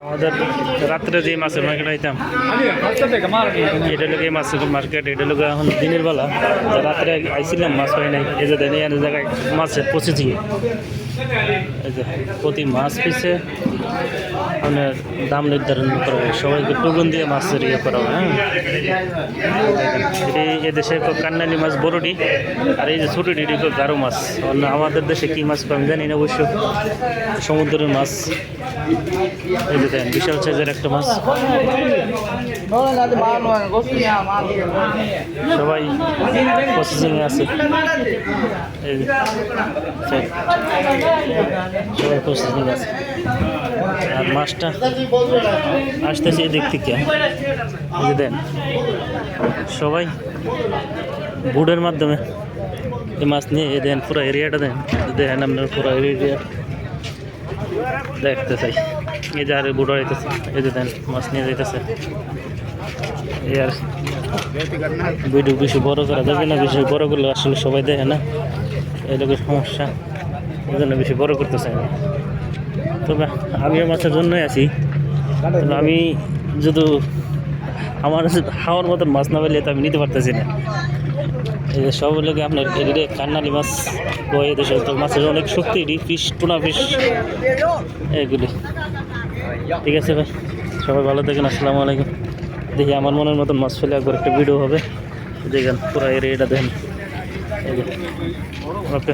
আমাদের রাত্রে যে মাছের মার্কেট আইতাম এটা লোক এই মাছের মার্কেট এটা লোক এখন দিনের বেলা রাত্রে আইছিলাম মাছ হয় নাই এই যে দেন এই জায়গায় মাছের প্রসেসিং এই যে প্রতি মাছ পিছে আপনার দাম নির্ধারণ করা হয় সবাইকে টুকুন দিয়ে মাছের ইয়ে করা হয়। হ্যাঁ এই দেশে কান্নালি মাছ বড়ডি আর এই যে ছোটোটি গারো মাছ আমাদের দেশে কী মাছ আমি জানি না অবশ্য সমুদ্রের মাছ। এই যে দেখেন বিশাল সাইজের একটা মাছ সবাই প্রসেসিংয়ে আছে সবাই প্রসেসিং আছে আর মাছটা আসতেছে এদিক থেকে এই যে দেন সবাই বুটের মাধ্যমে এই মাছ নিয়ে দেন পুরো এরিয়াটা দেন দেখেন আপনার পুরো এরিয়া দেখতে চাই এই যে আর বুড়ো হইতেছে এই যে দেন মাছ নিয়ে যাইতেছে এই আর ভিডিও বেশি বড় করা যাবে না বেশি বড় করলে আসলে সবাই দেখে না এই লোকের সমস্যা এই জন্য বেশি বড় করতে চাই না। তবে আমিও মাছের জন্যই আছি তবে আমি যদি আমার খাওয়ার মতন মাছ না পেলে তো আমি নিতে পারতেছি না। এই যে সব লোকে আপনার এদিকে কান্নালি মাছ বয়ে দেশে তো মাছের অনেক শক্তি ফিশ টুনা ফিশ এগুলি। ঠিক আছে ভাই সবাই ভালো থাকেন, আসসালামু আলাইকুম। দেখি আমার মনের মতন মাছ ফেলে একবার একটা ভিডিও হবে দেখেন পুরো এরিয়াটা দেখেন এই যে ওকে।